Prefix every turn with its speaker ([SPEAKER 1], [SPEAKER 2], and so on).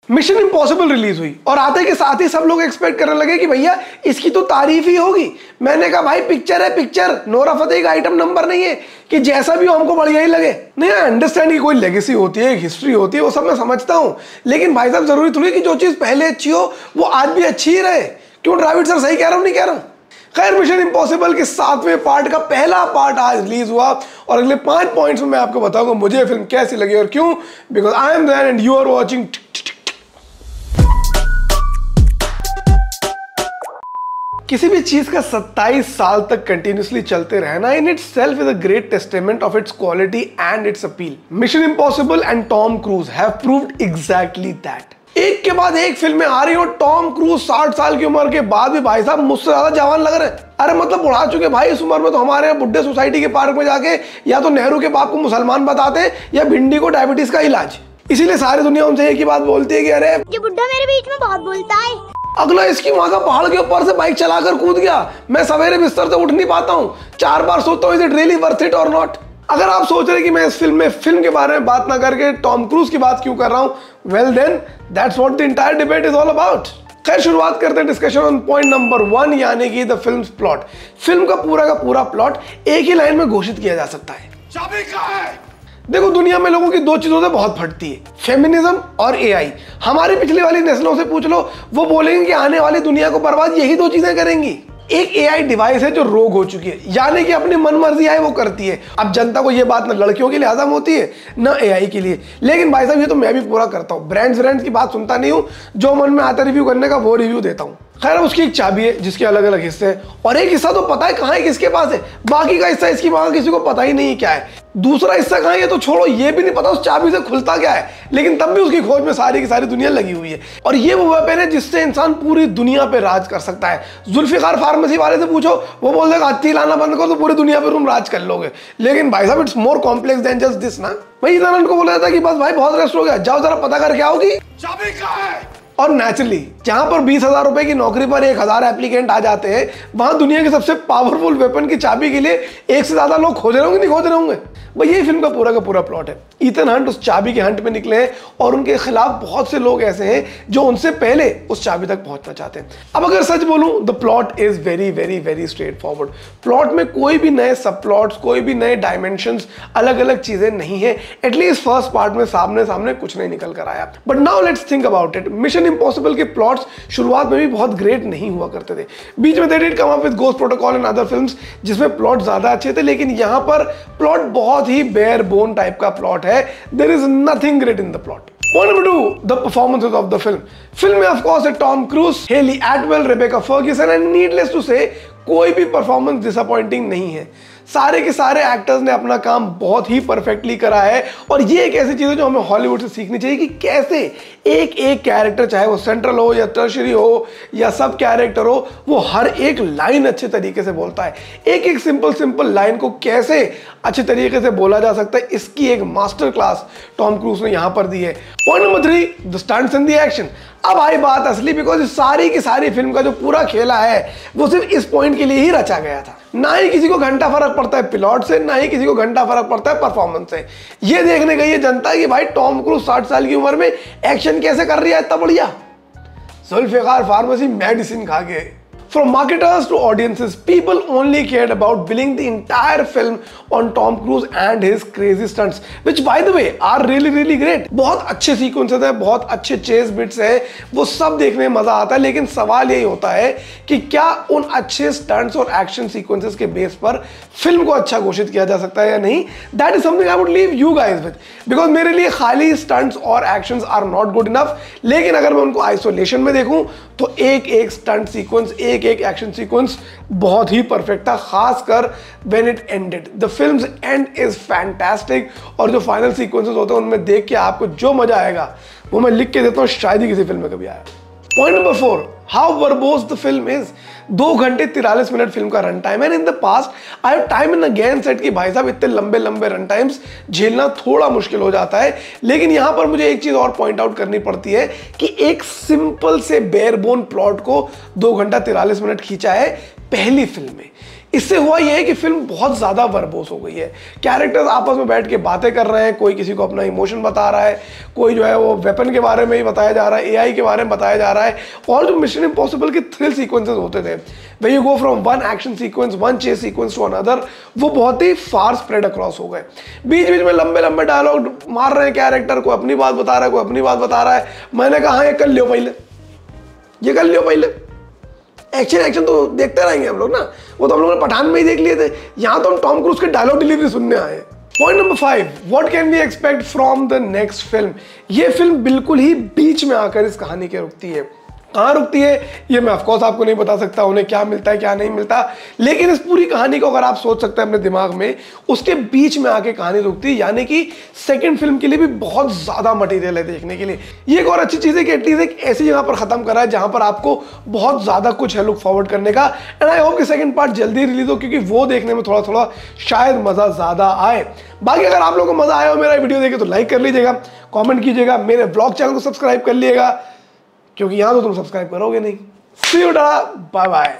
[SPEAKER 1] Mission impossible release हुई और आते के साथ ही सब लोग एक्सपेक्ट करने लगे कि भैया इसकी तो तारीफ ही होगी। मैंने कहा भाई पिक्चर है पिक्चर, नोरा फतेही का आइटम नंबर नहीं है कि जैसा भी हो हमको बढ़िया ही लगे। नहीं, अंडरस्टैंड की कोई लेगेसी होती है, हिस्ट्री होती है, वो सब मैं समझता हूं, लेकिन भाई साहब जरूरी थोड़ी कि जो चीज पहले अच्छी हो वो आज भी अच्छी ही रहे। क्यों द्रविड़ सर, सही कह रहा हूं नहीं कह रहा हूं? खैर, मिशन इम्पॉसिबल के 7वें पार्ट का पहला पार्ट आज रिलीज हुआ और अगले 5 पॉइंट्स में मैं आपको बताऊंगा मुझे फिल्म कैसी लगी और क्यों, because I am there and you are watching. किसी भी चीज का 27 साल तक कंटिन्यूसली चलते रहना in its self is a great testament of its quality and it's appeal. Mission impossible and Tom cruise have proved exactly that. एक के बाद एक फिल्में आ रही हो, टॉम क्रूज 60 साल की उम्र के बाद भी भाई साहब मुझसे ज्यादा जवान लग रहे हैं। अरे मतलब बुढ़ा चुके भाई इस उम्र में, तो हमारे यहाँ बुड्ढे सोसाइटी के पार्क में जाके या तो नेहरू के बाप को मुसलमान बताते या भिंडी को डायबिटीज का इलाज। इसीलिए सारी दुनिया उनसे एक ही बात बोलती है कि अरे
[SPEAKER 2] ये बुड्ढा मेरे बीच में बहुत बोलता है।
[SPEAKER 1] अगला इसकी माँ का पहाड़ के ऊपर से बाइक चलाकर कूद गया, मैं सवेरे बिस्तर से उठ नहीं पाता हूँ, 4 बार सोचता हूँ is it really worth it और नॉट। अगर आप सोच रहे कि मैं इस फिल्म के बारे में बात ना करके टॉम क्रूज की बात क्यों कर रहा हूँ, well then that's what the entire debate is all about. खैर, शुरुआत करते हैं डिस्कशन ऑन पॉइंट नंबर 1, यानी कि द फिल्म्स प्लॉट। फिल्म का पूरा प्लॉट एक ही लाइन में घोषित किया जा सकता है, चाबी कहाँ है? देखो, दुनिया में लोगों की 2 चीजों से बहुत फटती है, फेमिनिज्म और एआई। हमारी पिछली वाली नस्लों से पूछ लो, वो बोलेंगे कि आने वाली दुनिया को बर्बाद यही 2 चीजें करेंगी। एक एआई डिवाइस है जो रोग हो चुकी है, यानी कि अपनी मनमर्जी आए वो करती है। अब जनता को ये बात ना लड़कियों के लिए हजम होती है ना एआई के लिए, लेकिन भाई साहब ये तो मैं भी पूरा करता हूँ। ब्रांड्स की बात सुनता नहीं हूँ, जो मन में आता रिव्यू करने का वो रिव्यू देता हूँ। खैर, उसकी एक चाबी है जिसके अलग अलग हिस्से हैं और एक हिस्सा तो पता है कहाँ है, किसके पास है, बाकी का हिस्सा इसकी माँ किसी को पता ही नहीं क्या है। दूसरा हिस्सा कहाँ है ये तो छोड़ो, ये भी नहीं पता उस चाबी से खुलता क्या है, लेकिन तब भी उसकी खोज में सारी की सारी दुनिया लगी हुई है। और ये वो वेपन है जिससे इंसान पूरी दुनिया पे राज कर सकता है। जुल्फिकार फार्मेसी वाले से पूछो, वो बोल देगा हत्ती लाना बंद करो तो पूरी दुनिया पे तुम राज कर लोगे। लेकिन भाई साहब it's more complex than just this ना। भाई इधर को बोला जाता कि बस भाई बहुत रेस्ट हो गया, जाओ जरा पता करके आओ कि चाबी कहाँ है। और नेचुरली जहां पर 20,000 रुपए की नौकरी पर 1,000 एप्लीकेंट आ जाते हैं, वहां दुनिया के सबसे पावरफुल वेपन की चाबी के लिए एक से ज्यादा लोग खोज रहे होंगे, नहीं खोज रहे होंगे। भाई यही फिल्म का पूरा प्लॉट है। ईथन हंट उस चाबी के हंट में निकले हैं और उनके खिलाफ बहुत से लोग ऐसे हैं जो उनसे पहले उस चाबी तक पहुंचना चाहते हैं। अब अगर सच बोलूं, the plot is very very very straight forward. Plot में कोई भी नए सब प्लॉट्स, कोई भी नए डायमेंशंस, अलग अलग चीजें नहीं है। एटलीस्ट फर्स्ट पार्ट में सामने कुछ नहीं निकल कर आया। But now let's think about it. Mission impossible के प्लॉट्स शुरुआत में भी बहुत ग्रेट नहीं हुआ करते थे। बीच में they did come up with Ghost Protocol and other films जिसमें प्लॉट ज्यादा अच्छे थे, लेकिन यहां पर प्लॉट बहुत ही बेयर बोन टाइप का प्लॉट है। There is nothing great in the plot. Point number 2, the performances of the film. Film में of course है Tom Cruise, Hayley Atwell, Rebecca Ferguson and needless to say कोई भी performance disappointing नहीं है। सारे के सारे एक्टर्स ने अपना काम बहुत ही परफेक्टली करा है और ये एक ऐसी चीज है जो हमें हॉलीवुड से सीखनी चाहिए कि कैसे एक एक कैरेक्टर, चाहे वो सेंट्रल हो या टर्शरी हो या सब कैरेक्टर हो, वो हर एक लाइन अच्छे तरीके से बोलता है। एक एक सिंपल लाइन को कैसे अच्छे तरीके से बोला जा सकता है, इसकी एक मास्टर क्लास टॉम क्रूज ने यहां पर दी है। Point number 3, the stunts and the action. अब आई बात असली, बिकॉज सारी की सारी फिल्म का जो पूरा खेला है वो सिर्फ इस पॉइंट के लिए ही रचा गया था। ना ही किसी को घंटा फर्क पड़ता है प्लॉट से, ना ही किसी को घंटा फर्क पड़ता है परफॉर्मेंस से। ये देखने गई है जनता कि भाई टॉम क्रूज 60 साल की उम्र में एक्शन कैसे कर रही है इतना बढ़िया। जुल्फिकार फार्मेसी मेडिसिन खा के। From marketers to audiences, people only cared about billing the entire film on Tom Cruise and his crazy stunts, which by the way are really great. बहुत अच्छे सीक्वेंसेस हैं, बहुत अच्छे चेस बिट्स हैं, वो सब देखने में मजा आता है। लेकिन सवाल यही होता है कि क्या उन अच्छे स्टंट्स और एक्शन सीक्वेंसेस के बेस पर फिल्म को अच्छा घोषित किया जा सकता है या नहीं? That is something I would leave you guys with, because मेरे लिए खाली स्टंट्स और actions are not good enough. लेकिन अगर मैं उनको आइसोलेशन में देखूं तो एक एक स्टंट सीक्वेंस, एक एक एक्शन सीक्वेंस बहुत ही परफेक्ट था, खासकर when it ended. The films and is fantastic और जो फाइनल सीक्वेंसेस होते हैं उनमें देख के आपको जो मजा आएगा वो मैं लिख के देता हूँ, शायद ही किसी फिल्म में कभी आया। Point number 4, how verbose the film is. 2 घंटे 43 मिनट फिल्म का रन टाइम है। In the past I have time and again set कि भाई साहब इतने लंबे रन टाइम्स झेलना थोड़ा मुश्किल हो जाता है। लेकिन यहां पर मुझे एक चीज और पॉइंट आउट करनी पड़ती है कि एक सिंपल से बेयरबोन प्लॉट को 2 घंटा 43 मिनट खींचा है पहली फिल्म में। इससे हुआ ये है कि फिल्म बहुत ज़्यादा वर्बोस हो गई है। कैरेक्टर्स आपस में बैठ के बातें कर रहे हैं, कोई किसी को अपना इमोशन बता रहा है, कोई जो है वो वेपन के बारे में ही बताया जा रहा है, एआई के बारे में बताया जा रहा है। और जो मिशन इम्पॉसिबल के थ्रिल सीक्वेंसेस होते थे, वे you go from one action sequence, one chase sequence to another, वो बहुत ही फार स्प्रेड अक्रॉस हो गए। बीच बीच में लंबे लंबे डायलॉग मार रहे हैं कैरेक्टर, कोई अपनी बात बता रहा है, कोई अपनी बात बता रहा है। मैंने कहा ये कर लियो पहले, ये कर लियो पहले। एक्शन तो देखते रहेंगे हम लोग ना, वो तो हम लोगों ने पठान में ही देख लिए थे। यहाँ तो हम टॉम क्रूज के डायलॉग डिलीवरी सुनने आए हैं। Point number 5, what can we expect from the next film. ये फिल्म बिल्कुल ही बीच में आकर इस कहानी के रुकती है। कहाँ रुकती है ये मैं ऑफकोर्स आपको नहीं बता सकता, उन्हें क्या मिलता है क्या नहीं मिलता, लेकिन इस पूरी कहानी को अगर आप सोच सकते हैं अपने दिमाग में, उसके बीच में आके कहानी रुकती है। यानी कि सेकंड फिल्म के लिए भी बहुत ज्यादा मटेरियल है देखने के लिए। ये एक और अच्छी चीज है कि एटलीस्ट एक ऐसी जगह पर खत्म करा है जहां पर आपको बहुत ज्यादा कुछ है लुक फॉरवर्ड करने का। एंड आई होप कि सेकंड पार्ट जल्दी रिलीज हो, क्योंकि वो देखने में थोड़ा थोड़ा शायद मजा ज्यादा आए। बाकी अगर आप लोगों को मजा आया हो मेरा वीडियो देखे तो लाइक कर लीजिएगा, कॉमेंट कीजिएगा, मेरे ब्लॉग चैनल को सब्सक्राइब कर लीजिएगा, क्योंकि यहां तो तुम सब्सक्राइब करोगे नहीं। सी यू, बाय बाय।